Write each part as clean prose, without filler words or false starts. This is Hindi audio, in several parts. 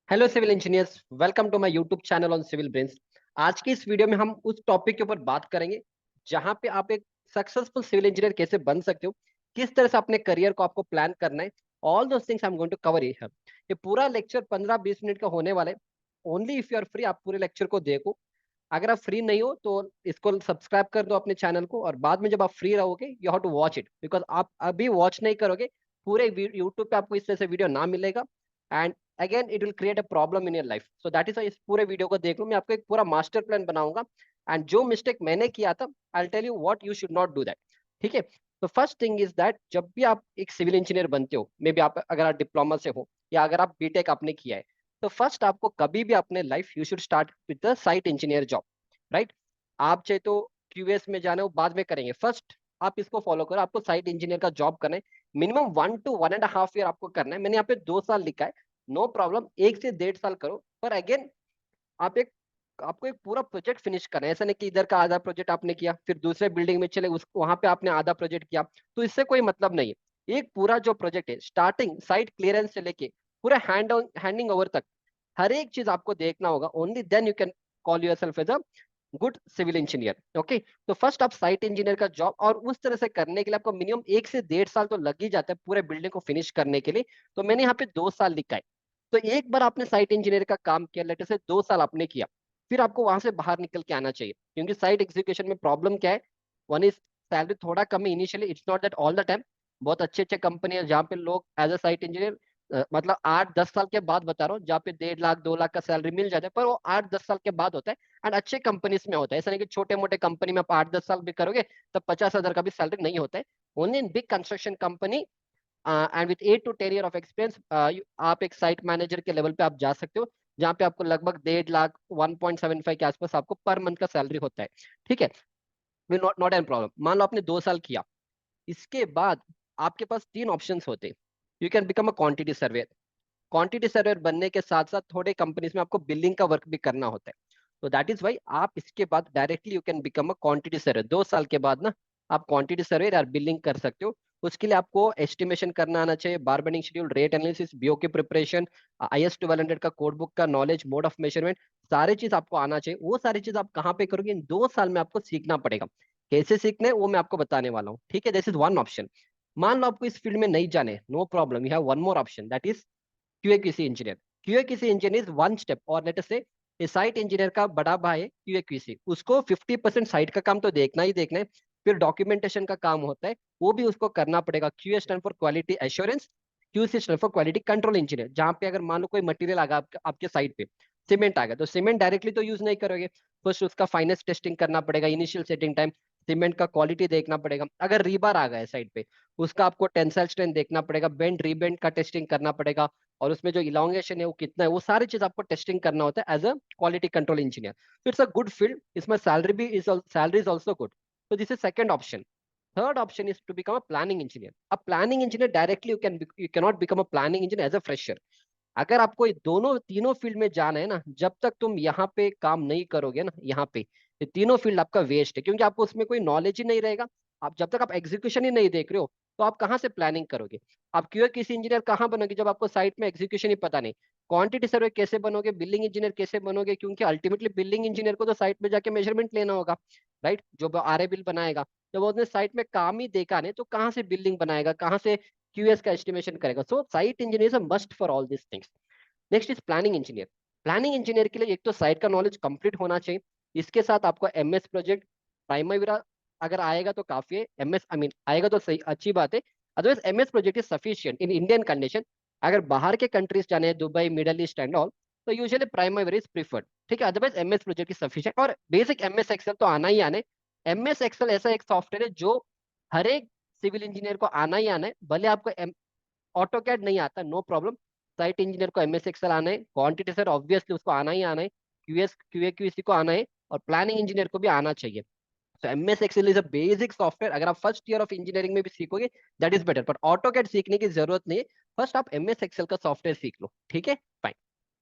Hello civil engineers, welcome to my YouTube channel on civil brains. आज की इस वीडियो में हम उस टॉपिक के ऊपर बात करेंगे जहां पे आप एक सक्सेसफुल सिविल इंजीनियर कैसे बन सकते हो, किस तरह से अपने करियर को आपको प्लान करना है। All those things I am going to cover here. ये पूरा लेक्चर 15-20 मिनट का होने वाला है। Only if you are free आप पूरे लेक्चर को देखो। अगर आप फ्री नहीं हो तो इसको सब्सक्राइब कर दो अपने चैनल को, और बाद में जब आप फ्री रहोगे you have to watch it, because आप अभी वॉच नहीं करोगे पूरे यूट्यूब पे आपको इस तरह से वीडियो ना मिलेगा, and again it will create a problem in your life. So that is, इस पूरे वीडियो को देख लो। मैं आपको एक पूरा मास्टर प्लान बनाऊंगा, एंड जो मिस्टेक मैंने किया था I tell you what you should not do that. ठीक है। तो फर्स्ट थिंग इज दैट जब भी आप एक सिविल इंजीनियर बनते हो, मे बी आप अगर आप डिप्लोमा से हो या अगर आप बीटेक आपने किया है, तो फर्स्ट आपको कभी भी अपने life you should start with the site engineer job. Right. आप चाहे तो क्यूएस में जाना हो बाद में करेंगे, फर्स्ट आप इसको फॉलो करो। आपको साइट इंजीनियर का जॉब करना है, मिनिमम 1 to 1.5 ईयर आपको करना है। मैंने यहाँ पे 2 साल लिखा है, नो प्रॉब्लम, 1 से 1.5 साल करो। पर अगेन आप एक आपको एक पूरा प्रोजेक्ट फिनिश करना है। ऐसा नहीं कि इधर का आधा प्रोजेक्ट आपने किया फिर दूसरे बिल्डिंग में चले उस वहां पे आपने आधा प्रोजेक्ट किया, तो इससे कोई मतलब नहीं है। एक पूरा जो प्रोजेक्ट है, स्टार्टिंग साइट क्लियरेंस से लेके पूरा हैंडिंग ओवर तक, हर एक चीज आपको देखना होगा। Only then you can call yourself as a good civil engineer. Okay. तो फर्स्ट आप साइट इंजीनियर का जॉब, और उस तरह से करने के लिए आपको मिनिमम 1 से 1.5 साल तो लग ही जाता है पूरे बिल्डिंग को फिनिश करने के लिए। तो मैंने यहाँ पे 2 साल लिखा है। तो एक बार आपने साइट इंजीनियर का काम किया, लेटर से 2 साल आपने किया, फिर आपको वहां से बाहर निकल के आना चाहिए। क्योंकि साइट एग्जीक्यूशन में प्रॉब्लम क्या है, वन इज सैलरी थोड़ा कम है initially, it's not that all the time. बहुत अच्छे अच्छे कंपनी है जहाँ पे लोग एज अ साइट इंजीनियर, मतलब 8-10 साल के बाद बता रहा हूँ, जहाँ पे 1.5 लाख 2 लाख का सैलरी मिल जाता है, पर वो 8-10 साल के बाद होता है। एंड अच्छे कंपनीज में होता है, ऐसा नहीं कि छोटे मोटे कंपनी में आप 8-10 साल भी करोगे तब 50,000 का भी सैलरी नहीं होता है। Only in big construction company and with 8 to 10 year of experience आप एक साइट मैनेजर के लेवल पे आप जा सकते हो, जहाँ पे आपको लगभग 1.5 लाख 1.75 के आसपास आपको पर मंथ का सैलरी होता है। ठीक है। Not not an problem. मान लो आपने 2 साल किया, इसके बाद आपके पास 3 ऑप्शंस होते हैं। You can become a quantity surveyor. Quantity surveyor बनने के साथ साथ थोड़े कंपनीज में आपको बिलिंग का वर्क भी करना होता है। तो दैट इज वाई आप इसके बाद directly you can become a quantity surveyor. 2 साल के बाद ना आप क्वांटिटी सर्वेयर या बिलिंग कर सकते हो। उसके लिए आपको एस्टिमेशन करना आना चाहिए, बारबेंडिंग शेड्यूल, रेट एनालिसिस, बीओ की प्रिपरेशन, IS 1200 का कोड बुक का नॉलेज, मोड ऑफ मेजरमेंट, सारी चीज आपको आना चाहिए। वो सारी चीज आप कहाँ पे करोगे, इन 2 साल में आपको सीखना पड़ेगा। कैसे सीखना है वो मैं आपको बताने वाला हूँ। ठीक है। This is one option. मान लो आपको इस फील्ड में नहीं जाने, no problem, you have one more option, that is QA/QC engineer. QA/QC engineer is one step, और लेट अस से ये साइट इंजीनियर का बड़ा भाई है QA/QC। उसको 50% साइट का काम तो देखना ही देखना है, फिर डॉक्यूमेंटेशन का काम होता है, वो भी उसको करना पड़ेगा। QA stand for quality assurance, QC stand for quality control engineer. जहाँ पे अगर मान लो कोई मटेरियल आ गया आपके साइट पे, सीमेंट आ गया, तो सीमेंट डायरेक्टली तो यूज नहीं करोगे। फर्स्ट उसका फाइनेंस टेस्टिंग करना पड़ेगा, इनिशियल सेटिंग टाइम, सीमेंट का क्वालिटी देखना पड़ेगा। अगर रीबार आ गया है साइड पे, उसका आपको टेंसाइल स्ट्रेंथ देखना पड़ेगा, बेंड रीबेंड का टेस्टिंग करना पड़ेगा, और उसमें जो इलांगेशन है वो कितना है, वो सारी चीज आपको टेस्टिंग करना होता है as a quality control engineer. तो इट्स अ गुड फील्ड, इसमें सैलरी इज ऑल्सो गुड। तो this is second option. Third option is to become a planning engineer. अब planning engineer directly you can not become a planning engineer as a fresher. अगर आपको ये दोनों तीनों फील्ड में जाना है ना, जब तक तुम यहाँ पे काम नहीं करोगे ना, यहाँ पे ये तीनों फील्ड आपका वेस्ट है, क्योंकि आपको उसमें कोई नॉलेज ही नहीं रहेगा। आप जब तक आप एग्जीक्यूशन ही नहीं देख रहे हो, तो आप कहाँ से प्लानिंग करोगे। आप क्यों किसी इंजीनियर कहाँ बनोगे जब आपको साइट में एग्जीक्यूशन ही पता नहीं। क्वांटिटी सर्वे कैसे बनोगे, बिल्डिंग इंजीनियर कैसे बनोगे, क्योंकि अल्टीमेटली बिल्डिंग इंजीनियर को तो साइट में जाके मेजरमेंट लेना होगा। राइट। जो आरए बिल बनाएगा, जब वो उसने साइट में काम ही देखा नहीं तो कहाँ से बिल्डिंग बनाएगा, कहाँ से QS का एस्टिमेशन करेगा। So site engineer is a must for all this things. Next is planning engineer. Planning engineer के लिए एक तो साइट का नॉलेज कंप्लीट होना चाहिए, इसके साथ आपको MS प्रोजेक्ट, प्राइमरी अगर आएगा तो काफी है। MS आई मीन आएगा तो सही, अच्छी बात है। Otherwise MS project is sufficient in Indian condition. अगर बाहर के कंट्रीज जाने हैं, Dubai, middle east and all, तो यूजुअली प्राइमरी इज प्रीफर्ड। ठीक है। Otherwise MS project is sufficient, और बेसिक MS एक्सेल तो आना ही आना है। MS एक्सेल ऐसा एक सॉफ्टवेयर है जो हर एक सिविल इंजीनियर को आना ही आना है। भले आपको ऑटो कैड नहीं आता, नो प्रॉब्लम, साइट इंजीनियर को MS एक्सेल आना है, क्वांटिटी सर ऑब्वियसली उसको आना ही आना है, QA/QC को आना है, और प्लानिंग इंजीनियर को भी आना चाहिए। तो MS Excel is a basic software. अगर आप फर्स्ट ईयर ऑफ इंजीनियरिंग में भी सीखोगे that is better, but AutoCAD सीखने की जरूरत नहीं है। फर्स्ट आप MS एक्सेल का सॉफ्टवेयर सीख लो। ठीक है। फाइन।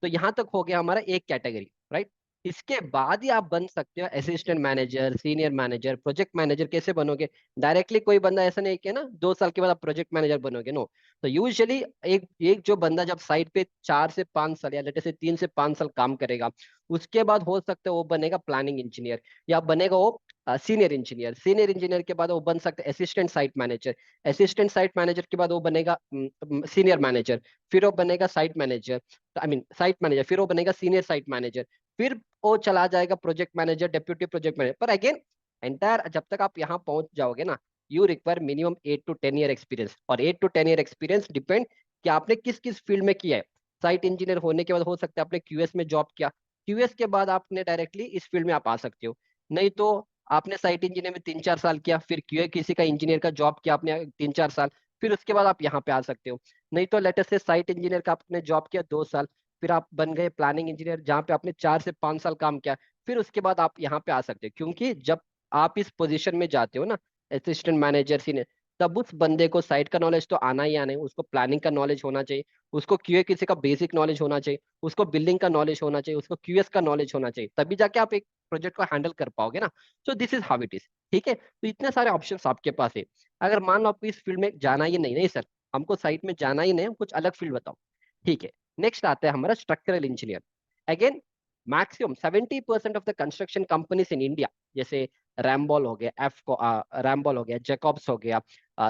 तो यहाँ तक हो गया हमारा एक कैटेगरी। राइट। इसके बाद ही आप बन सकते हो assistant manager, senior manager, project manager. कैसे बनोगे? डायरेक्टली कोई बंदा ऐसा नहीं कि ना 2 साल के बाद आप प्रोजेक्ट मैनेजर बनोगे, नो। तो यूजुअली एक एक जो बंदा जब साइट पे 4 से 5 साल या लेटे से 3 से 5 साल काम करेगा, उसके बाद हो सकता है वो बनेगा प्लानिंग इंजीनियर, या बनेगा वो सीनियर इंजीनियर। सीनियर इंजीनियर के बाद वो बन सकता है assistant site manager. Assistant site manager के बाद वो बनेगा सीनियर मैनेजर। फिर वो बनेगा site manager, I mean site manager. फिर वो बनेगा सीनियर साइट मैनेजर। फिर वो चला जाएगा project manager, deputy project manager. पर अगेन एंटायर जब तक आप यहाँ पहुंच जाओगे ना, you require minimum 8 to 10 year experience. और 8 to 10 ईयर एक्सपीरियंस डिपेंड कि आपने किस किस फील्ड में किया है। साइट इंजीनियर होने के बाद हो सकता है आपने क्यूएस में जॉब किया, क्यूएस के बाद आपने डायरेक्टली इस फील्ड में आप आ सकते हो। नहीं तो आपने साइट इंजीनियर में 3-4 साल किया, फिर क्यूए किसी का इंजीनियर का जॉब किया आपने 3-4 साल, फिर उसके बाद आप यहाँ पे आ सकते हो। नहीं तो लेटेस्ट से साइट इंजीनियर का आपने जॉब किया 2 साल, फिर आप बन गए प्लानिंग इंजीनियर जहाँ पे आपने 4 से 5 साल काम किया, फिर उसके बाद आप यहाँ पे आ सकते हो। क्योंकि जब आप इस पोजीशन में जाते हो ना, असिस्टेंट मैनेजर, सीनियर, तब उस बंदे को साइट का नॉलेज तो आना ही आना है, उसको प्लानिंग का नॉलेज होना चाहिए, उसको क्यूए किसी का बेसिक नॉलेज होना चाहिए, उसको बिल्डिंग का नॉलेज होना चाहिए, उसको क्यूएस का नॉलेज होना चाहिए, तभी जाके आप एक प्रोजेक्ट को हैंडल कर पाओगे ना। So this is how it is. ठीक है, तो इतने सारे ऑप्शंस आपके पास है। अगर मान लो आपको इस फील्ड में जाना ही नहीं, नहीं सर हमको साइट में जाना ही नहीं, कुछ अलग फील्ड बताओ, ठीक है। नेक्स्ट आता है हमारा structural engineer. Again maximum 70% of the construction companies in India, जैसे रैमबॉल हो गया, रैमबॉल हो गया, जैकॉब्स हो गया,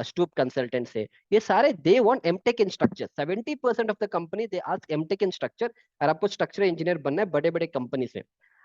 स्टूप कंसल्टेंट से, ये सारे they want MTech in structure. 70% of the company they ask MTech in structure. और आपको स्ट्रक्चरल इंजीनियर बनना है बड़े बड़े कंपनी से।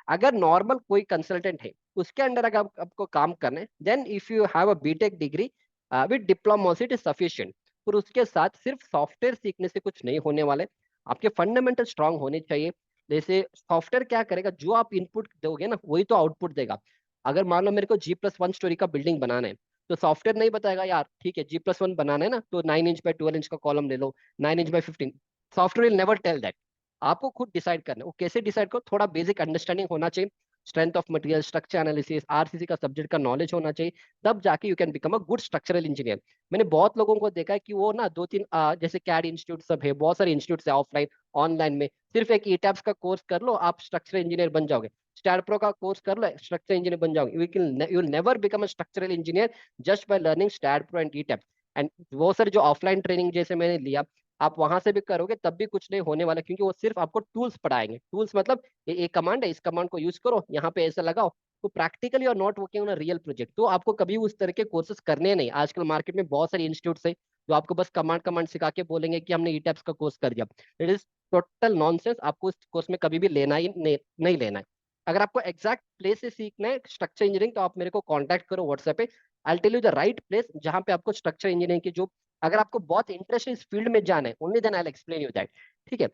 अगर नॉर्मल कोई कंसल्टेंट है उसके अंडर अगर आपको काम करना है, then if you have a BTech degree with diploma it is sufficient. पर उसके साथ सिर्फ सॉफ्टवेयर सीखने से कुछ नहीं होने वाले, आपके फंडामेंटल स्ट्रांग होने चाहिए। जैसे सॉफ्टवेयर क्या करेगा, जो आप इनपुट दोगे ना वही तो आउटपुट देगा। अगर मान लो मेरे को G+1 स्टोरी का बिल्डिंग बनाना है, तो सॉफ्टवेयर नहीं बताएगा यार ठीक है G+1 बनाना है ना, तो 9 इंच बाय 12 इंच का कॉलम ले लो, 9 inch by 15। Software will never tell that. आपको खुद डिसाइड करना है। वो कैसे डिसाइड करो, थोड़ा बेसिक अंडरस्टैंडिंग होना चाहिए, strength of material, structure analysis, RCC का सब्जेक्ट का नॉलेज होना चाहिए, तब जाके you can become a good structural engineer. मैंने बहुत लोगों को देखा है कि वो ना 2-3 जैसे कैड इंस्टीट्यूट सब है, बहुत सारे इंस्टीट्यूट है ऑफलाइन ऑनलाइन में, सिर्फ एक ईटैप्स का कोर्स कर लो आप स्ट्रक्चरल इंजीनियर बन जाओगे, स्टैड प्रो का कोर्स कर लो स्ट्रक्चरल इंजीनियर बन जाओगे। You will never become a structural engineer just by learning STAAD Pro and ETABS. And वो सर जो ऑफलाइन ट्रेनिंग जैसे मैंने लिया, आप वहां से भी करोगे तब भी कुछ नहीं होने वाला, क्योंकि वो सिर्फ आपको टूल्स पढ़ाएंगे। टूल्स मतलब ये कमांड है, इस कमांड को यूज करो, यहाँ पे ऐसा लगाओ। तो प्रैक्टिकली और not working on a real project, तो आपको कभी उस तरह के कोर्सेज करने नहीं। आजकल मार्केट में बहुत सारे इंस्टीट्यूट्स है जो आपको बस कमांड कमांड सिखा के बोलेंगे कि हमने ईटैप्स का कोर्स कर दिया। It is total nonsense. आपको इस कोर्स में कभी भी लेना ही नहीं लेना है। अगर आपको एग्जैक्ट प्लेस से सीखना है स्ट्रक्चर इंजीनियरिंग, तो आप मेरे को कांटेक्ट करो व्हाट्सएप पे। I tell you the right place जहां पे आपको स्ट्रक्चर इंजीनियरिंग की जो, अगर आपको बहुत इंटरेस्ट है इस फील्ड में जाना है, only then I will explain you that. ठीक है।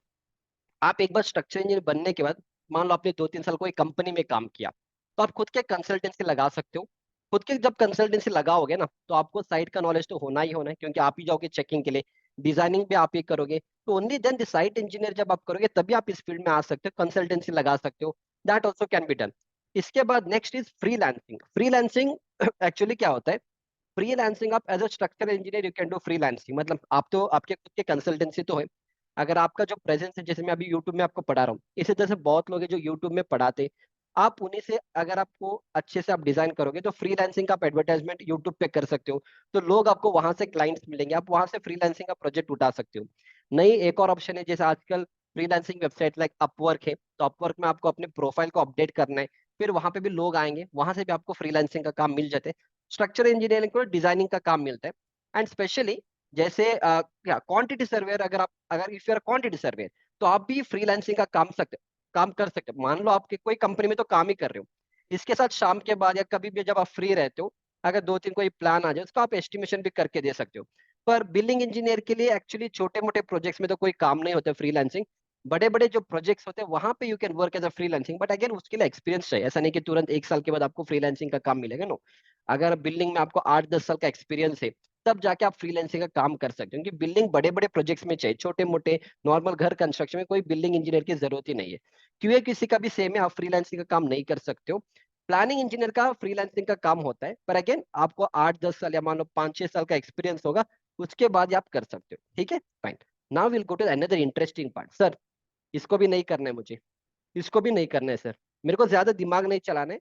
आप एक बार स्ट्रक्चर इंजीनियर बनने के बाद, मान लो आपने 2-3 साल कोई कंपनी में काम किया, तो आप खुद के कंसल्टेंसी लगा सकते हो। खुद के जब कंसल्टेंसी लगाओगे ना, तो आपको साइट का नॉलेज तो होना ही होना है, क्योंकि आप ही जाओगे चेकिंग के लिए, डिजाइनिंग भी आप ही करोगे। तो only then the site engineer जब आप करोगे तभी आप इस फील्ड में आ सकते हो, कंसल्टेंसी लगा सकते हो। That also can be done. इसके बाद next is freelancing. Freelancing actually क्या होता है? फ्रीलांसिंग आप as a structure engineer you can do freelancing. मतलब आप तो आपके खुद के कंसल्टेंसी तो है, अगर आपका जो प्रेजेंस है, जैसे मैं अभी यूट्यूब में आपको पढ़ा रहा हूँ, इसी तरह से बहुत लोग हैं जो यूट्यूब में पढ़ाते, आप उन्हीं से अगर आपको अच्छे से आप डिजाइन करोगे तो फ्रीलांसिंग का आप एडवर्टाइजमेंट यूट्यूब पे कर सकते हो। तो लोग आपको वहां से क्लाइंट्स मिलेंगे, आप वहां से फ्रीलांसिंग का प्रोजेक्ट उठा सकते हो। नहीं, एक और ऑप्शन है, जैसे आजकल फ्रीलांसिंग वेबसाइट लाइक अपवर्क है, तो अपवर्क में आपको अपने प्रोफाइल को अपडेट करना है, फिर वहां पे भी लोग आएंगे, वहां से भी आपको फ्रीलांसिंग का काम मिल जाते हैं। स्ट्रक्चर इंजीनियरिंग को डिजाइनिंग का काम मिलता है। एंड स्पेशली जैसे क्या क्वांटिटी सर्वेयर, अगर if you are quantity surveyor, तो आप भी फ्रीलांसिंग का काम कर सकते हो। मान लो आपके कोई कंपनी में तो काम ही कर रहे हो, इसके साथ शाम के बाद या कभी भी जब आप फ्री रहते हो, अगर 2-3 कोई प्लान आ जाए उसका आप एस्टिमेशन भी करके दे सकते हो। पर बिल्डिंग इंजीनियर के लिए एक्चुअली छोटे मोटे प्रोजेक्ट्स में तो कोई काम नहीं होता फ्रीलांसिंग। बड़े बड़े जो प्रोजेक्ट्स होते हैं वहां पे you can work as a freelancing, but again उसके लिए एक्सपीरियंस चाहिए। ऐसा नहीं कि तुरंत 1 साल के बाद आपको फ्रीलांसिंग का काम मिलेगा, नो। अगर बिल्डिंग में आपको 8-10 साल का एक्सपीरियंस है, तब जाके आप फ्रीलांसिंग का काम कर सकते हो, क्योंकि बिल्डिंग बड़े बड़े प्रोजेक्ट्स में चाहिए, छोटे मोटे नॉर्मल घर कंस्ट्रक्शन में कोई बिल्डिंग इंजीनियर की जरूरत ही नहीं है। क्योंकि किसी का भी सेम है, आप फ्रीलांसिंग का काम नहीं कर सकते हो। प्लानिंग इंजीनियर का फ्रीलांसिंग का काम होता है, पर अगेन आपको 8-10 साल या मान लो 5-6 साल का एक्सपीरियंस होगा, उसके बाद ही आप कर सकते हो। ठीक है, fine. Now will go to another interesting part. Sir इसको भी नहीं करना है मुझे, इसको भी नहीं करना है सर, मेरे को ज्यादा दिमाग नहीं चलाना है,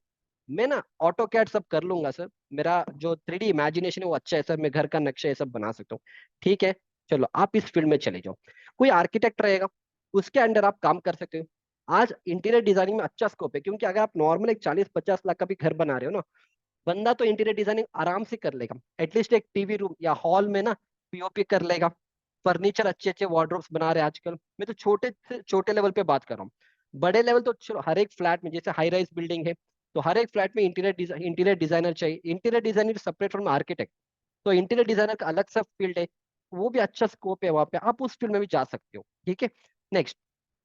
मैं ना ऑटो कैड सब कर लूंगा सर, मेरा जो 3D इमेजिनेशन है वो अच्छा है सर, मैं घर का नक्शा ये सब बना सकता हूँ। ठीक है, चलो आप इस फील्ड में चले जाओ। कोई आर्किटेक्ट रहेगा, उसके अंडर आप काम कर सकते हो। आज इंटीरियर डिजाइनिंग में अच्छा स्कोप है, क्योंकि अगर आप नॉर्मल एक 40-50 लाख का भी घर बना रहे हो ना, बंदा तो इंटीरियर डिजाइनिंग आराम से कर लेगा। एटलीस्ट एक टीवी रूम या हॉल में ना पीओपी कर लेगा। फर्नीचर अच्छे अच्छे वार्डरोब्स बना रहे हैं आजकल, मैं तो छोटे से छोटे लेवल पे बात कर रहा हूँ। बड़े लेवल तो चलो, हर एक फ्लैट में जैसे हाई राइज बिल्डिंग है, तो हर एक फ्लैट में इंटीरियर डिजाइनर चाहिए। Interior designer separate from architect, तो इंटीरियर डिजाइनर का अलग सा फील्ड है, वो भी अच्छा स्कोप है वहां पे, आप उस फील्ड में भी जा सकते हो। ठीक है, नेक्स्ट,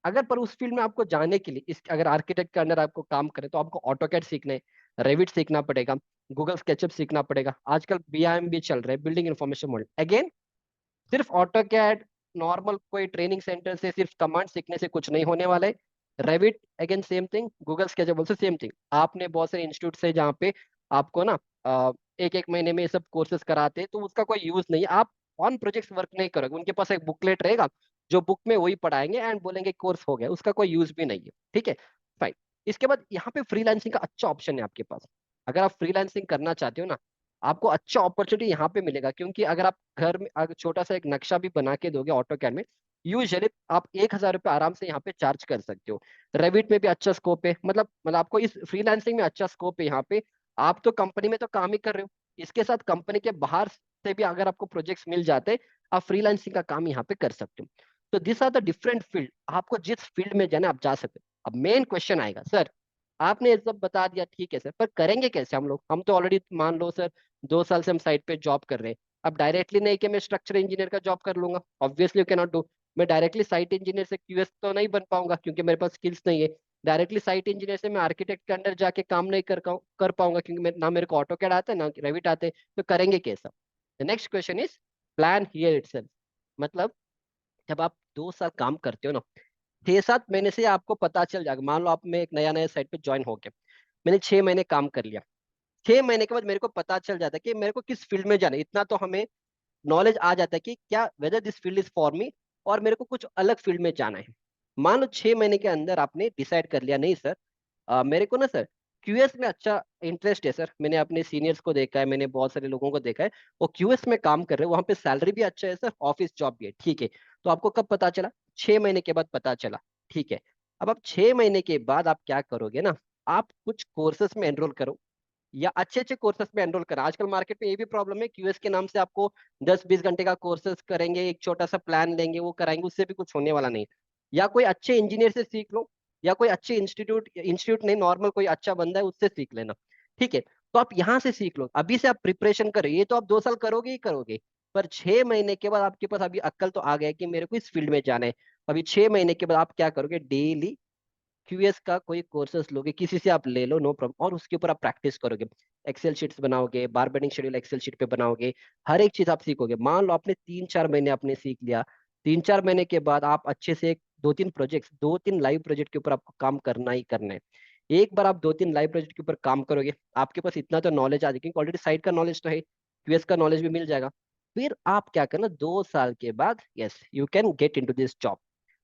अगर पर उस फील्ड में आपको जाने के लिए, इस अगर आर्किटेक्ट के अंडर आपको काम करे, तो आपको ऑटोकैड सीखना है, रेविट सीखना पड़ेगा, गूगल स्केचअप सीखना पड़ेगा, आजकल बीआईएम भी चल रहा है, बिल्डिंग इंफॉर्मेशन मॉडल। अगेन, सिर्फ ऑटोकैड नॉर्मल कोई ट्रेनिंग सेंटर से सिर्फ कमांड सीखने से कुछ नहीं होने वाला है। Revit again same thing, Google SketchUp also same thing. आपने बहुत सारे इंस्टीट्यूट से जहाँ पे आपको ना एक एक महीने में ये सब कोर्सेज कराते हैं, तो उसका कोई यूज नहीं है। आप ऑन प्रोजेक्ट्स वर्क नहीं करोगे, उनके पास एक बुकलेट रहेगा, जो बुक में वही पढ़ाएंगे एंड बोलेंगे कोर्स हो गया, उसका कोई यूज भी नहीं है। ठीक है, फाइन। इसके बाद यहाँ पे फ्रीलांसिंग का अच्छा ऑप्शन है आपके पास। अगर आप फ्रीलांसिंग करना चाहते हो ना, आपको अच्छा अपॉर्चुनिटी यहाँ पे मिलेगा, क्योंकि अगर आप घर में अगर छोटा सा एक नक्शा भी बना के दोगे ऑटो कैड में, यूजुअली आप 1,000 रुपये आराम से यहाँ पे चार्ज कर सकते हो। रेविट में भी अच्छा स्कोप है, मतलब आपको इस फ्रीलांसिंग में अच्छा स्कोप है यहाँ पे। आप तो कंपनी में तो काम ही कर रहे हो, इसके साथ कंपनी के बाहर से भी अगर आपको प्रोजेक्ट्स मिल जाते, आप फ्रीलांसिंग का काम यहाँ पे कर सकते हो। तो this are the different field, आपको जिस फील्ड में जाना है, आप जा सकते हो। अब मेन क्वेश्चन आएगा, सर आपने ये सब बता दिया, ठीक है सर, पर करेंगे कैसे हम लोग? हम तो ऑलरेडी मान लो सर 2 साल से हम साइट पे जॉब कर रहे हैं। अब डायरेक्टली नहीं कि मैं स्ट्रक्चर इंजीनियर का जॉब कर लूंगा, obviously you can not do. मैं डायरेक्टली साइट इंजीनियर से क्यूएस तो नहीं बन पाऊंगा, क्योंकि मेरे पास स्किल्स नहीं है। डायरेक्टली साइट इंजीनियर से मैं आर्किटेक्ट के अंडर जाके काम नहीं कर पाऊंगा, क्योंकि ना मेरे को ऑटोकैड आता है ना रेविट आते हैं। तो करेंगे कैसा? The next question is plan here itself. मतलब जब आप 2 साल काम करते हो ना, 6-7 महीने से आपको पता चल जाएगा। मान लो आप में एक नया नया साइट पे ज्वाइन हो गया, मैंने 6 महीने काम कर लिया, 6 महीने के बाद मेरे को पता चल जाता है कि मेरे को किस फील्ड में जाना है। इतना तो हमें नॉलेज आ जाता है कि क्या whether this field is for me, और मेरे को कुछ अलग फील्ड में जाना है। मान लो 6 महीने के अंदर आपने डिसाइड कर लिया, नहीं सर मेरे को ना सर क्यूएस में अच्छा इंटरेस्ट है सर, मैंने अपने सीनियर्स को देखा है, मैंने बहुत सारे लोगों को देखा है, वो क्यूएस में काम कर रहे हैं, वहां पे सैलरी भी अच्छा है सर, ऑफिस जॉब भी है। ठीक है, तो आपको कब पता चला? 6 महीने के बाद पता चला। ठीक है, अब आप 6 महीने के बाद आप क्या करोगे ना, आप कुछ कोर्सेस में एनरोल करो, या अच्छे अच्छे कोर्सेस में एनरोल करा। आजकल मार्केट में ये भी प्रॉब्लम है, क्यूएस के नाम से आपको 10-20 घंटे का कोर्सेस करेंगे, एक छोटा सा प्लान लेंगे, वो कराएंगे, उससे भी कुछ होने वाला नहीं। या कोई अच्छे इंजीनियर से सीख लो, या कोई अच्छे इंस्टीट्यूट इंस्टीट्यूट नहीं, नॉर्मल कोई अच्छा बंदा है उससे सीख लेना। ठीक है, तो आप यहाँ से सीख लो, अभी से आप प्रिपरेशन करो, ये तो आप 2 साल करोगे ही करोगे। पर 6 महीने के बाद आपके पास अभी अक्ल तो आ गया कि मेरे को इस फील्ड में जाना है। अभी 6 महीने के बाद आप क्या करोगे? डेली क्यूएस का कोई कोर्सेस लोगे, किसी से आप ले लो, नो प्रॉब्लम, और उसके ऊपर आप प्रैक्टिस करोगे। एक्सेल शीट्स बनाओगे, bar bending schedule Excel sheet पे बनाओगे, हर एक चीज आप सीखोगे। मान लो आपने 3-4 महीने आपने सीख लिया, 3-4 महीने के बाद आप अच्छे से 2-3 लाइव प्रोजेक्ट के ऊपर आपको काम करना ही करना है। एक बार आप 2-3 लाइव प्रोजेक्ट के ऊपर काम करोगे, आपके पास इतना तो नॉलेज आ जाएगा, क्योंकि ऑलरेडी साइट का नॉलेज तो है, क्यूएस का नॉलेज भी मिल जाएगा। फिर आप क्या करना, 2 साल के बाद yes you can get into this job,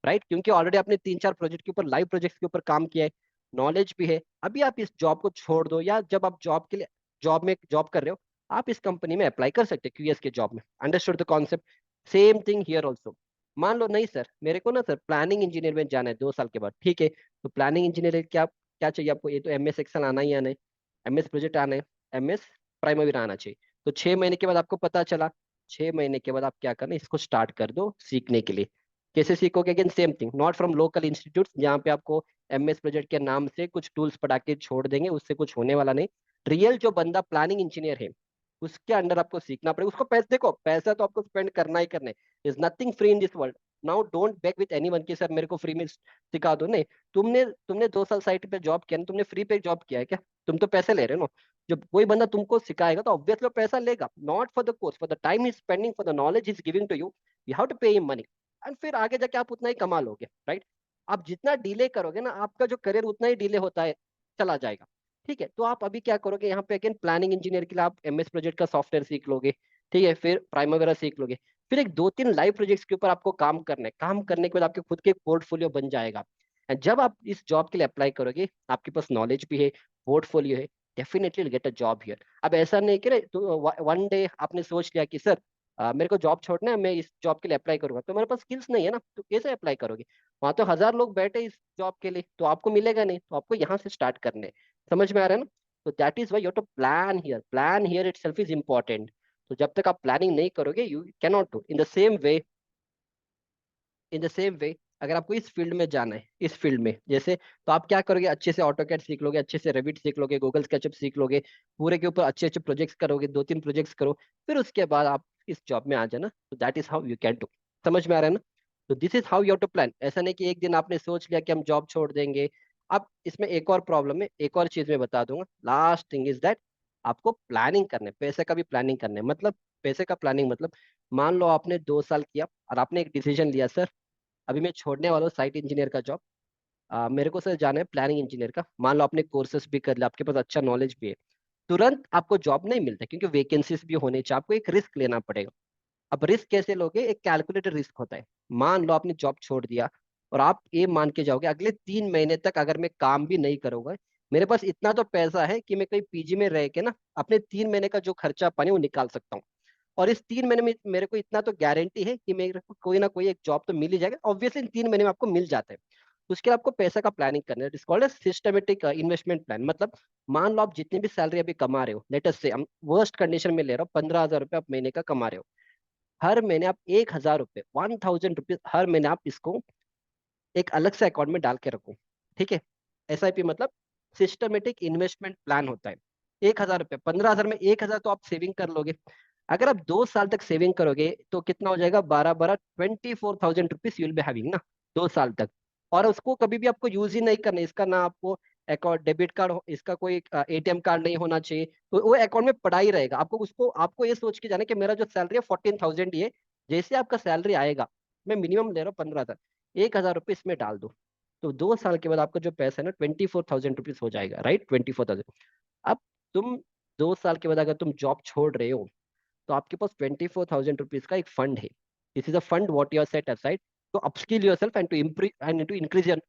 right? क्योंकि ऑलरेडी आपने 3-4 प्रोजेक्ट के ऊपर, लाइव प्रोजेक्ट के ऊपर काम किया है, नॉलेज भी है। अभी आप इस जॉब को छोड़ दो, या जब आप जॉब के लिए जॉब कर रहे हो, आप इस कंपनी में अप्लाई कर सकते हैं क्यूएस के जॉब में। Understood the concept? Same thing here also. मान लो नहीं सर मेरे को ना सर प्लानिंग इंजीनियर में जाना है 2 साल के बाद, ठीक है, तो प्लानिंग इंजीनियर क्या क्या चाहिए आपको? ये तो एमएस एक्सेल आना ही आना है, एमएस प्रोजेक्ट आना है, एमएस प्राइमरी आना चाहिए। तो 6 महीने के बाद आपको पता चला, 6 महीने के बाद आप क्या करना, इसको स्टार्ट कर दो सीखने के लिए। कैसे सीखोगे? Again same thing, not from local institute जहाँ पे आपको एमएस प्रोजेक्ट के नाम से कुछ टूल्स पढ़ा के छोड़ देंगे, उससे कुछ होने वाला नहीं। रियल जो बंदा प्लानिंग इंजीनियर है, उसके अंडर आपको सीखना पड़ेगा। उसको पैसे देखो, पैसा तो आपको स्पेंड करना ही करना है, is nothing free in this world. Now don't beg with anyone कि सर मेरे को फ्री में सिखा दो। नहीं, तुमने तुमने 2 साल साइट पे जॉब किया ना, तुमने फ्री पे जॉब किया है क्या? तुम तो पैसे ले रहे हो ना। जब कोई बंदा तुमको सिखाएगा तो ऑब्वियसली पैसा लेगा, not for the course, for the time is spending, for the knowledge is giving to you, you have to pay him money. And फिर आगे जाके आप उतना ही कमा लोगे, राइट? आप जितना डिले करोगे ना, आपका जो करियर उतना ही डिले होता है, चला जाएगा। ठीक है, तो आप अभी क्या करोगे, यहाँ पे अगेन प्लानिंग इंजीनियर के लिए आप एमएस प्रोजेक्ट का सॉफ्टवेयर सीख लोगे, ठीक है, फिर प्राइमवेरा सीख लोगे, फिर एक 2-3 लाइव प्रोजेक्ट्स के ऊपर आपको काम करना है। काम करने के बाद आपके खुद के पोर्टफोलियो बन जाएगा। एंड जब आप इस जॉब के लिए अप्लाई करोगे, आपके पास नॉलेज भी है, पोर्टफोलियो है, definitely get a job here. अब ऐसा नहीं कि तो वन डे आपने सोच लिया कि सर मेरे को जॉब छोड़ना है, मैं इस जॉब के लिए अप्लाई करूंगा, तो मेरे पास स्किल्स नहीं है ना, तो कैसे अप्लाई करोगे? वहां तो हजार लोग बैठे इस जॉब के लिए, तो आपको मिलेगा नहीं, तो आपको यहाँ से स्टार्ट करने। समझ में आ रहा है ना? तो that is why you to plan here itself is important. तो जब तक आप प्लानिंग नहीं करोगे, you can not do in the same way. अगर आपको इस फील्ड में जाना है, इस फील्ड में जैसे, तो आप क्या करोगे? अच्छे से ऑटोकैड सीख लोगे, अच्छे से रेविट सीख लोगे, गूगल स्केचअप सीख लोगे, पूरे के ऊपर अच्छे अच्छे प्रोजेक्ट्स करोगे, 2-3 प्रोजेक्ट्स करो, फिर उसके बाद आप इस जॉब में आ जाना। तो that is how you can do. समझ में आ रहा है ना? तो this is how you to plan. ऐसा नहीं कि एक दिन आपने सोच लिया कि हम जॉब छोड़ देंगे। अब इसमें एक और प्रॉब्लम है, एक और चीज मैं बता दूंगा। लास्ट थिंग इज दैट आपको प्लानिंग करने, पैसे का भी प्लानिंग करने, मतलब पैसे का प्लानिंग मतलब, मान लो आपने 2 साल किया और आपने एक डिसीजन लिया, सर अभी मैं छोड़ने वाला हूँ साइट इंजीनियर का जॉब, मेरे को सर जाना है प्लानिंग इंजीनियर का। मान लो आपने कोर्सेस भी कर लिया, आपके पास अच्छा नॉलेज भी है, तुरंत आपको जॉब नहीं मिलता, क्योंकि वैकेंसीज भी होने चाहिए, आपको एक रिस्क लेना पड़ेगा। अब रिस्क कैसे लोगे? एक कैलकुलेटेड रिस्क होता है। मान लो आपने जॉब छोड़ दिया और आप ये मान के जाओगे अगले 3 महीने तक अगर मैं काम भी नहीं करूंगा, मेरे पास इतना तो पैसा है कि मैं कहीं पीजी में रह के ना अपने 3 महीने का जो खर्चा पानी वो निकाल सकता हूँ। और इस 3 महीने में मेरे को इतना तो गारंटी है कि मेरे को कोई ना कोई एक जॉब तो मिल ही जाएगा। ऑब्वियसली इन 3 महीने में आपको मिल जाता है। तो उसके लिए आपको पैसा का प्लानिंग करना है, कॉल्ड है सिस्टमेटिक इन्वेस्टमेंट प्लान। मतलब मान लो आप जितनी भी सैलरी अभी कमा रहे हो, लेट अस से हम वर्स्ट कंडीशन में ले रहा हूँ, 15,000 रुपये आप महीने का कमा रहे हो, हर महीने आप 1,000 रुपये, 1,000 रुपीज हर महीने आप इसको एक अलग से अकाउंट में डाल के रखो। ठीक है? एसआईपी मतलब सिस्टमेटिक इन्वेस्टमेंट प्लान होता है। 1,000 रुपये, 15,000 में 1,000 तो आप सेविंग कर लोगे। अगर आप 2 साल तक सेविंग करोगे तो कितना हो जाएगा? 12 12 24,000 रुपीज यूल बी हैविंग ना, 2 साल तक। और उसको कभी भी आपको यूज ही नहीं करना है, इसका ना आपको अकाउंट डेबिट कार्ड, इसका कोई एटीएम कार्ड नहीं होना चाहिए, तो वो अकाउंट में पड़ा ही रहेगा। आपको उसको आपको ये सोच के जाना कि मेरा जो सैलरी है 14,000 ही है, जैसे आपका सैलरी आएगा, मैं मिनिमम ले रहा हूँ 15,000, 1,000 रुपये इसमें डाल दो। तो 2 साल के बाद आपका जो पैसा है ना 24,000 रुपीज हो जाएगा, राइट? 24,000। अब तुम 2 साल के बाद अगर तुम जॉब छोड़ रहे हो, तो आपके पास 24,000 रुपीज का एक फंड है। This is a fund what you are set aside to upskill yourself and to improve and to increase your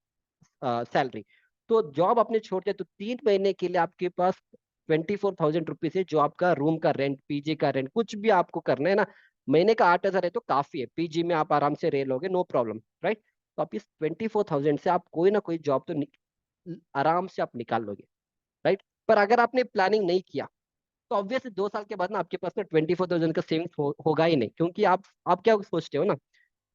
salary. तो जॉब आपने छोड़ दिया तो 3 महीने के लिए आपके पास 24,000 रुपीज है, जो आपका रूम का रेंट, पीजी का रेंट, कुछ भी आपको करना है ना, महीने का 8,000 है तो काफी है, पीजी में आप आराम से रह लोगे, नो प्रॉब्लम, राइट? तो आप इस 24,000 से आप कोई ना कोई जॉब तो आराम से आप निकाल लोगे, राइट? पर अगर आपने प्लानिंग नहीं किया, तो ऑब्वियसली 2 साल के बाद ना आपके पास ना 24,000 का सेविंग्स होगा ही नहीं, क्योंकि आप क्या सोचते हो ना,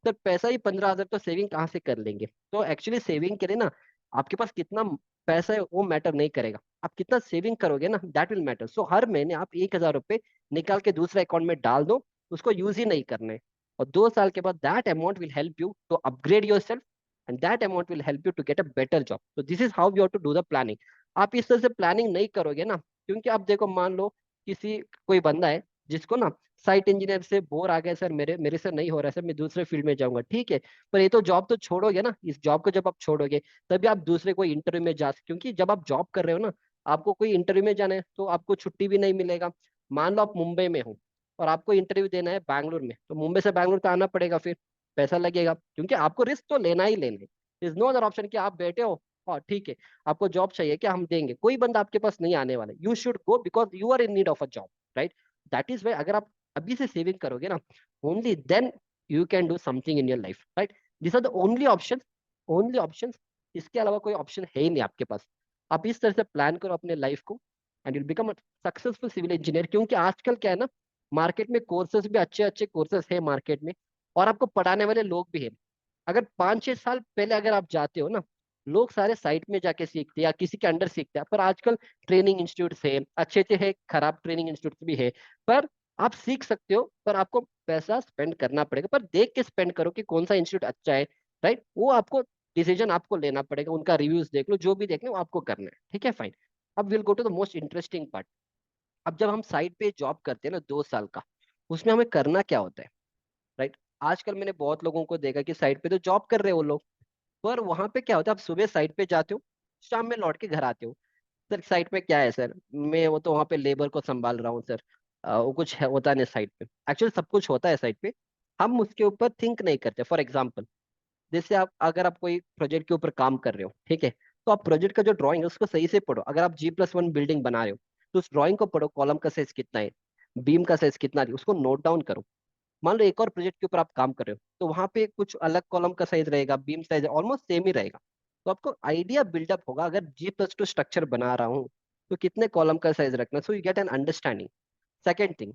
सर पैसा ही 15,000 तो सेविंग कहाँ से कर लेंगे? तो एक्चुअली सेविंग के लिए ना आपके पास कितना पैसा है वो मैटर नहीं करेगा, आप कितना सेविंग करोगे ना, दैट विल मैटर। सो हर महीने आप 1,000 रुपये निकाल के दूसरे अकाउंट में डाल दो, उसको यूज ही नहीं करना है। और 2 साल के बाद that amount will help you to upgrade yourself, and that amount will help you to get a better job. तो this is how you have to do the planning. आप इस तरह से प्लानिंग नहीं करोगे ना, क्योंकि आप देखो, मान लो किसी कोई बंदा है जिसको ना साइट इंजीनियर से बोर आ गया, सर मेरे मेरे से नहीं हो रहा है, सर मैं दूसरे फील्ड में जाऊंगा, ठीक है। पर ये तो जॉब तो छोड़ोगे ना, इस जॉब को जब आप छोड़ोगे तभी आप दूसरे कोई इंटरव्यू में जा सकते, क्योंकि जब आप जॉब कर रहे हो ना, आपको कोई इंटरव्यू में जाना है तो आपको छुट्टी भी नहीं मिलेगा। मान लो आप मुंबई में हो और आपको इंटरव्यू देना है बैंगलोर में, तो मुंबई से बैंगलोर तो आना पड़ेगा, फिर पैसा लगेगा, क्योंकि आपको रिस्क तो लेना ही लेना है। इज नो अदर ऑप्शन कि आप बैठे हो और ठीक है आपको जॉब चाहिए क्या, हम देंगे, कोई बंदा आपके पास नहीं आने वाला। You should go because you are in need of a job, right? That is why अगर आप अभी से सेविंग करोगे ना, only then you can do something in your life, right? This are the only option, only option. इसके अलावा कोई ऑप्शन है ही नहीं आपके पास। आप इस तरह से प्लान करो अपने लाइफ को, and will become a successful civil engineer. क्योंकि आजकल क्या है ना, मार्केट में कोर्सेज भी अच्छे अच्छे कोर्सेज है मार्केट में, और आपको पढ़ाने वाले लोग भी हैं। अगर 5-6 साल पहले अगर आप जाते हो ना, लोग सारे साइट में जाके सीखते हैं या किसी के अंडर सीखते हैं, पर आजकल ट्रेनिंग इंस्टीट्यूट है, अच्छे अच्छे है, खराब ट्रेनिंग इंस्टीट्यूट भी है, पर आप सीख सकते हो, पर आपको पैसा स्पेंड करना पड़ेगा। पर देख के स्पेंड करो कि कौन सा इंस्टीट्यूट अच्छा है, राइट? वो आपको डिसीजन आपको लेना पड़ेगा, उनका रिव्यूज देख लो, जो भी देखना है वो आपको करना है, ठीक है, फाइन। अब will go to the most interesting part. अब जब हम साइट पे जॉब करते हैं ना 2 साल का, उसमें हमें करना क्या होता है, राइट? आजकल मैंने बहुत लोगों को देखा कि साइट पे तो जॉब कर रहे हो वो लोग, पर वहां पे क्या होता है, आप सुबह साइट पे जाते हो, शाम में लौट के घर आते हो। सर साइट पे क्या है सर, मैं वो तो वहाँ पे लेबर को संभाल रहा हूँ सर, वो कुछ होता नहीं साइट पे। एक्चुअली सब कुछ होता है साइट पे, हम उसके ऊपर थिंक नहीं करते। फॉर एग्जाम्पल, जैसे आप अगर आप कोई प्रोजेक्ट के ऊपर काम कर रहे हो, ठीक है, तो आप प्रोजेक्ट का जो ड्राइंग है उसको सही से पढ़ो। अगर आप G+1 बिल्डिंग बना रहे हो तो उस ड्राइंग को पढ़ो, कॉलम का साइज कितना है, बीम का साइज कितना है, उसको नोट डाउन करो। मान लो एक और प्रोजेक्ट के ऊपर आप काम कर रहे हो तो वहां पे कुछ अलग कॉलम का साइज रहेगा, बीम साइज ऑलमोस्ट सेम ही रहेगा। तो आपको आइडिया बिल्डअप होगा, अगर G+2 स्ट्रक्चर बना रहा हूँ तो कितने कॉलम का साइज रखना, so you get an understanding. Second thing,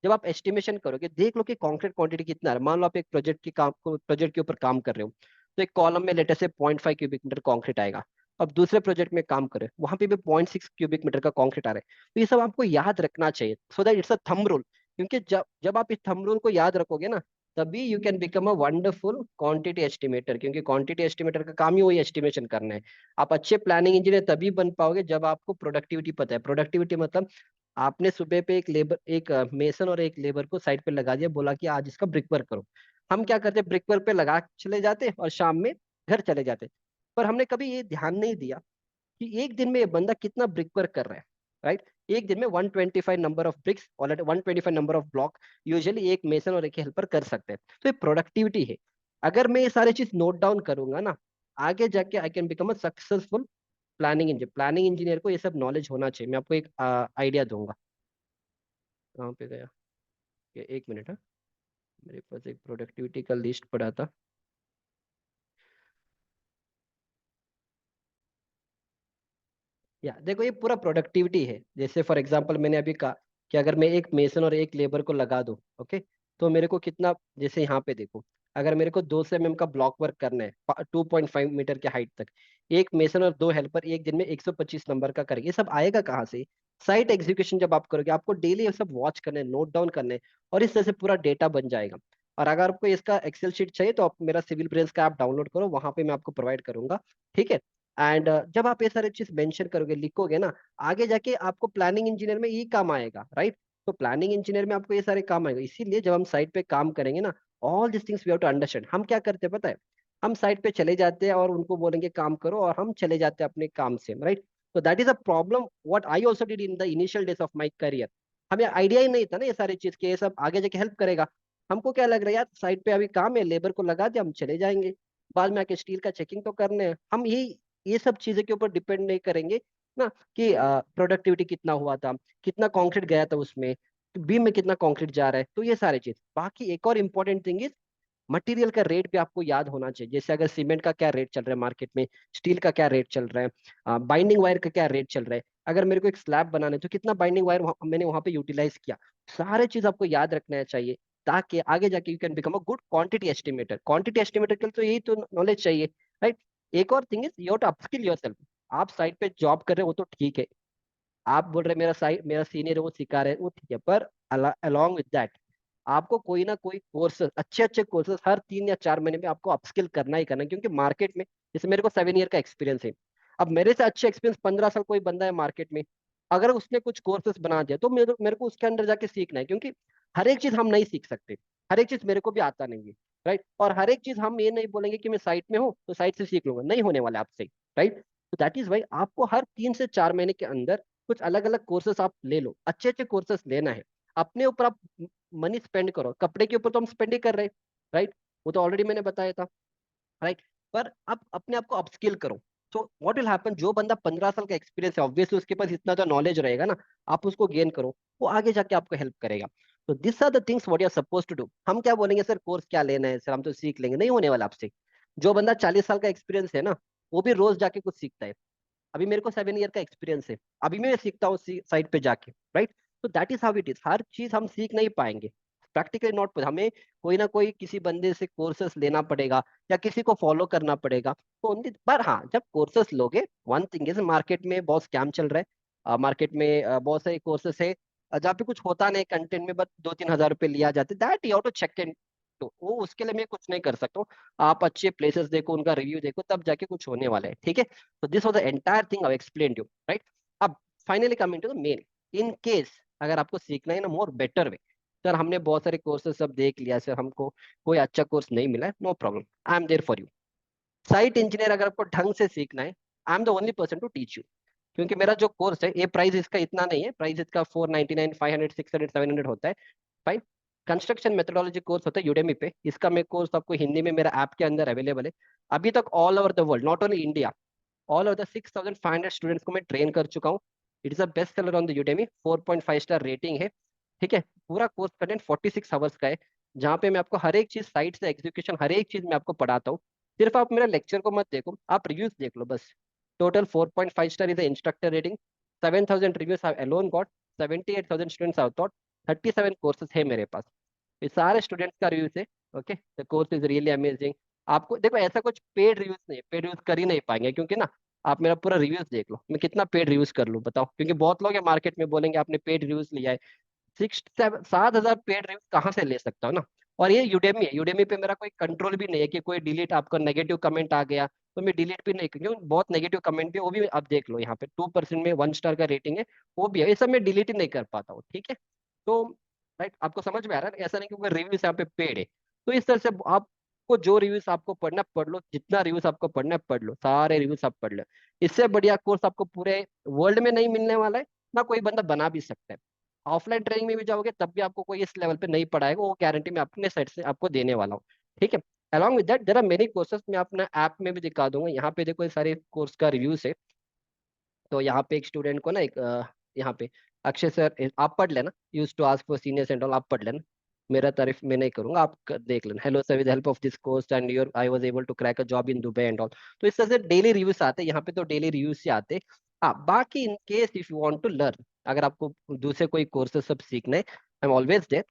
जब आप एस्टिमेशन करोगे देख लो कि कंक्रीट क्वांटिटी कितना है। मान लो आप एक प्रोजेक्ट के ऊपर काम कर रहे हो, तो एक कॉलम में लेटर से 0.5 क्यूबिक मीटर कंक्रीट आएगा। अब दूसरे प्रोजेक्ट में काम करें, वहां पे भी 0.6 क्यूबिक मीटर का कंक्रीट आ रहा है। तो ये सब आपको याद रखना चाहिए, so that it's a thumb rule. क्योंकि जब जब आप इस थंब रूल को याद रखोगे ना, तभी you can become a wonderful quantity estimator. क्योंकि क्वांटिटी एस्टिमेटर का काम ही वही एस्टिमेशन करना है। आप अच्छे प्लानिंग इंजीनियर तभी बन पाओगे जब आपको प्रोडक्टिविटी पता है। प्रोडक्टिविटी मतलब आपने सुबह पे एक मेसन और एक लेबर को साइड पे लगा दिया, बोला कि आज इसका ब्रिक वर्क करो। हम क्या करते, ब्रिक वर्क पे लगा चले जाते और शाम में घर चले जाते। पर हमने कभी ये ध्यान नहीं दिया कि एक दिन में ये बंदा कितना ब्रिक वर्क कर रहा है, राइट। एक दिन में 125 नंबर ऑफ ब्रिक्स और 125 नंबर ऑफ ब्लॉक यूजुअली एक मेसन और एक हेल्पर कर सकते हैं। तो ये प्रोडक्टिविटी है। अगर मैं ये सारी चीज नोट डाउन करूंगा ना, आगे जाके I can become a successful planning engineer को ये सब नॉलेज होना चाहिए। मैं आपको एक आइडिया दूंगा। कहाँ पे गया ये, एक मिनट है, मेरे पास एक प्रोडक्टिविटी का लिस्ट पड़ा था। या देखो, ये पूरा प्रोडक्टिविटी है। जैसे फॉर एग्जांपल मैंने अभी कहा कि अगर मैं एक मेसन और एक लेबर को लगा दूं, ओके, तो मेरे को कितना, जैसे यहाँ पे देखो, अगर मेरे को 200 mm का ब्लॉक वर्क करना है 2.5 मीटर के हाइट तक, एक मेसन और दो हेल्पर एक दिन में 125 नंबर का करेंगे। ये सब आएगा कहाँ से? साइट एग्जीक्यूशन जब आप करोगे, आपको डेली ये सब वॉच करने, नोट डाउन करने, और इस तरह से पूरा डेटा बन जाएगा। और अगर आपको इसका एक्सेल शीट चाहिए तो आप मेरा सिविल ब्रेंच का ऐप डाउनलोड करो, वहां पे मैं आपको प्रोवाइड करूंगा, ठीक है। एंड जब आप ये सारे चीज मेंशन करोगे, लिखोगे ना, आगे जाके आपको प्लानिंग इंजीनियर में ये काम आएगा, राइट। तो प्लानिंग इंजीनियर में आपको ये सारे काम आएगा। इसीलिए जब हम साइट पे काम करेंगे ना, all this things we have to understand. हम क्या करते हैं पता है, हम साइट पे चले जाते हैं और उनको बोलेंगे काम करो, और हम चले जाते हैं अपने काम से, राइट। तो that is a problem what I also did in the initial days of my career. हमें आइडिया ही नहीं था ना ये सारी चीज के, ये सब आगे जाके हेल्प करेगा। हमको क्या लग रहा है, यार साइट पे अभी काम है, लेबर को लगा दिया, हम चले जाएंगे, बाद में आके स्टील का चेकिंग तो करने हैं। हम ये सब चीजें के ऊपर डिपेंड नहीं करेंगे ना, कि प्रोडक्टिविटी कितना हुआ था, कितना कंक्रीट गया था उसमें, बीम में कितना कंक्रीट जा रहा है। तो ये सारे चीज, बाकी एक और इम्पोर्टेंट थिंग इज मटेरियल का रेट भी आपको याद होना चाहिए। जैसे अगर सीमेंट का क्या रेट चल रहा है मार्केट में, स्टील का क्या रेट चल रहा है, बाइंडिंग वायर का क्या रेट चल रहा है। अगर मेरे को एक स्लैब बनाना है तो कितना बाइंडिंग वायर मैंने वहां पे यूटिलाइज किया, सारे चीज आपको याद रखना चाहिए, ताकि आगे जाके you can become a good quantity estimator. Quantity estimator के लिए तो यही तो नॉलेज चाहिए, राइट। एक और thing is you have to upskill yourself. आप साइट पे जॉब कर रहे हो वो तो ठीक है, आप बोल रहे मेरा सीनियर है वो सिखा रहे हैं वो ठीक है, पर अलोंग विद दैट आपको कोई ना कोई कोर्सेज, अच्छे अच्छे कोर्सेज हर 3 या 4 महीने में आपको अपस्किल करना ही करना है। क्योंकि मार्केट में, जैसे मेरे को 7 ईयर का एक्सपीरियंस है, अब मेरे से अच्छे एक्सपीरियंस 15 साल कोई बंदा है मार्केट में, अगर उसने कुछ कोर्सेज बना दिया तो मेरे मेरे को उसके अंदर जाके सीखना है। क्योंकि हर एक चीज हम नहीं सीख सकते, हर एक चीज मेरे को भी आता नहीं है, राइट। और हर एक चीज हम ये नहीं बोलेंगे कि मैं साइट में हूँ तो साइट से सीख लूंगा, नहीं होने वाला आपसे, राइट। तो दैट इज वाई आपको हर 3 से 4 महीने के अंदर कुछ अलग अलग कोर्सेस आप ले लो, अच्छे अच्छे कोर्सेस लेना है। अपने ऊपर आप मनी स्पेंड करो, कपड़े के ऊपर तो हम स्पेंड ही कर रहे हैं, राइट, वो तो ऑलरेडी मैंने बताया था, राइट। पर आप अपने आप को अपस्किल करो। तो व्हाट विल हैपन, जो बंदा 15 साल का एक्सपीरियंस है ऑब्वियसली उसके पास इतना तो नॉलेज रहेगा ना, आप उसको गेन करो, वो आगे जाके आपको हेल्प करेगा। तो this are the things what you are suppose to do. हम क्या बोलेंगे, सर कोर्स क्या लेना है, सर हम तो सीख लेंगे, नहीं होने वाला आपसे। जो बंदा 40 साल का एक्सपीरियंस है ना, वो भी रोज जाके कुछ सीखता है। अभी मेरे को 7 ईयर का एक्सपीरियंस है, अभी मैं सीखता हूँ साइट पे जाके, राइट। तो that is how it is, हर चीज हम सीख नहीं पाएंगे प्रैक्टिकली, नॉट हमें कोई ना कोई किसी बंदे से कोर्सेस लेना पड़ेगा या किसी को फॉलो करना पड़ेगा। तो ओनली, पर हाँ जब कोर्सेस लोगे, वन थिंग इज मार्केट में बहुत स्कैम चल रहा है। मार्केट में बहुत सारे कोर्सेस है जहाँ पे कुछ होता नहीं कंटेंट में, बस 2-3 हज़ार रुपये लिया जाते, that you have to check in. तो वो उसके लिए मैं कुछ नहीं कर सकता हूँ। आप अच्छे प्लेसेस देखो, उनका रिव्यू देखो, तब जाके कुछ होने वाला है, ठीक है। So this was the entire thing I explained you, right? अब finally coming to the main, in case अगर आपको सीखना है ना मोर बेटर वे, सर हमने बहुत सारे कोर्सेज सब देख लिया सर, हमको कोई अच्छा कोर्स नहीं मिला है, no problem, I am there for you. Site engineer अगर आपको ढंग से सीखना है, I am the only person to teach you. क्योंकि मेरा जो कोर्स है, ये प्राइस इसका इतना नहीं है, प्राइस इसका 499, 500, 600, 700 होता है, फाइन। कंस्ट्रक्शन मेथोडोलॉजी कोर्स होता है यूडेमी पे, इसका मैं कोर्स आपको हिंदी में मेरा ऐप के अंदर अवेलेबल है। अभी तक all over the world, not only India, all over the 6500 students को मैं ट्रेन कर चुका हूँ। It is a best seller on the Udemy, 4.5 star rating है। ठीक है, पूरा कोर्स कंटेंट 46 आवर्स का है, जहाँ पे मैं आपको हर एक चीज साइट से एग्जीक्यूशन हर एक चीज मैं आपको पढ़ाता हूँ। सिर्फ आप मेरा लेक्चर को मत देखो, आप रिव्यूज देख लो बस। Total 4.5 star is the instructor rating, 7000 reviews I alone got, 78,000 students out, 37 courses है मेरे पास। ये सारे स्टूडेंट्स का रिव्यूज है। Okay, the course is really amazing. आपको देखो ऐसा कुछ पेड रिव्यूज नहीं, पेड रिव्यूज कर ही नहीं पाएंगे, क्योंकि ना आप मेरा पूरा रिव्यूज देख लो, मैं कितना पेड रिव्यूज कर लूँ बताओ, क्योंकि बहुत लोग हैं मार्केट में बोलेंगे आपने पेड रिव्यूज लिया है। 7,000 पेड रिव्यूज कहाँ से ले सकता हूँ ना। और ये यूडेमी है, यूडेमी पे मेरा कोई कंट्रोल भी नहीं है कि कोई डिलीट, आपका नेगेटिव कमेंट आ गया तो मैं डिलीट भी नहीं, क्योंकि बहुत नेगेटिव कमेंट भी है, वो भी आप देख लो यहाँ पे 2% में 1 स्टार का रेटिंग है, वो भी है, ये सब मैं डिलीट ही नहीं कर पाता हूँ। ठीक है, तो राइट, आपको समझ में आ रहा है, ऐसा नहीं कि रिव्यूज यहाँ पे पेड है। तो इस तरह से आपको जो रिव्यूज आपको पढ़ना पढ़ लो, जितना रिव्यूज आपको पढ़ना है पढ़ लो, सारे रिव्यूज आप पढ़ लो। इससे बढ़िया कोर्स आपको पूरे वर्ल्ड में नहीं मिलने वाला है, ना कोई बंदा बना भी सकता है। ऑफलाइन ट्रेनिंग में भी जाओगे तब भी आपको कोई इस लेवल पे नहीं पढ़ाएगा, वो गारंटी मैं अपने साइड से आपको देने वाला हूँ। ठीक है, along with that there are many courses, मैं अपना ऐप में भी दिखा दूंगा। यहाँ पे देखो ये सारे कोर्स का रिव्यूज है। तो यहाँ पे एक स्टूडेंट को ना एक यहाँ पे अक्षय सर, आप पढ़ लेना, use to ask for seniors and all, आप पढ़ लेना, मेरा तारीफ मैं नहीं करूंगा, आप देख लेना। Hello sir, with help of this course and your I was able to crack a job in Dubai and all. तो इस तरह से डेली रिव्यूज आते हैं यहाँ पे, तो डेली रिव्यूज से आते हैं। हाँ, बाकी in case if you want to learn, अगर आपको दूसरे कोई कोर्सेज सब सीखना है, I am always there.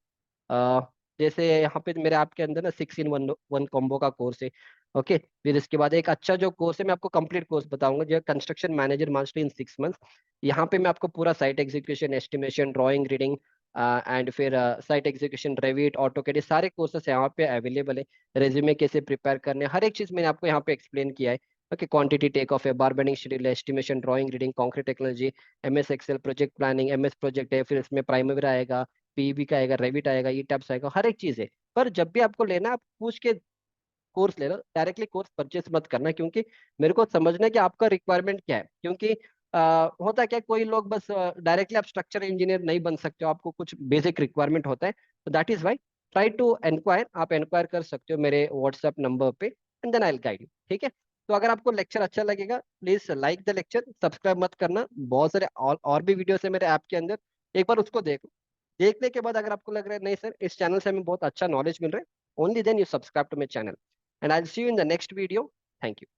Uh, जैसे यहाँ पे मेरे आपके अंदर ना 6 in 1 कॉम्बो का कोर्स है। ओके, फिर इसके बाद एक अच्छा जो कोर्स है, मैं आपको कंप्लीट कोर्स बताऊंगा, जो construction manager master in 6 months. यहाँ पे मैं आपको पूरा site execution, estimation, drawing, reading and फिर साइट एग्जीक्यूशन, रेविट, ऑटोकैड, ये सारे कोर्सेस यहाँ पे अवेलेबल है। रेज्यूमे कैसे प्रिपेयर करने, हर एक चीज मैंने आपको यहाँ पे एक्सप्लेन किया है। ओके, क्वांटिटी टेक ऑफ है, bar bending schedule, estimation, drawing, reading, concrete technology, MS Excel, project planning, MS project है, फिर इसमें प्राइमरी आएगा, पीबी का आएगा, रेविट आएगा, ई टैब्स आएगा, हर एक चीज है। पर जब भी आपको लेना है, आप पूछ के कोर्स ले लो, डायरेक्टली कोर्स परचेस मत करना, क्योंकि मेरे को समझना है कि आपका रिक्वायरमेंट क्या है। क्योंकि होता क्या है, कोई लोग बस डायरेक्टली आप स्ट्रक्चर इंजीनियर नहीं बन सकते हो, आपको कुछ बेसिक रिक्वायरमेंट होता है, तो that is why try to enquire, आप एनक्वायर कर सकते हो मेरे व्हाट्सएप नंबर पे, and then I will guide you. ठीक है, तो अगर आपको लेक्चर अच्छा लगेगा, please like the lecture, subscribe मत करना, बहुत सारे और भी वीडियोस है मेरे ऐप के अंदर, एक बार उसको देखो। देखने के बाद अगर आपको लग रहा है नहीं सर इस चैनल से हमें बहुत अच्छा नॉलेज मिल रहा है, only then you subscribe to my channel, and I'll see you in the next video. Thank you.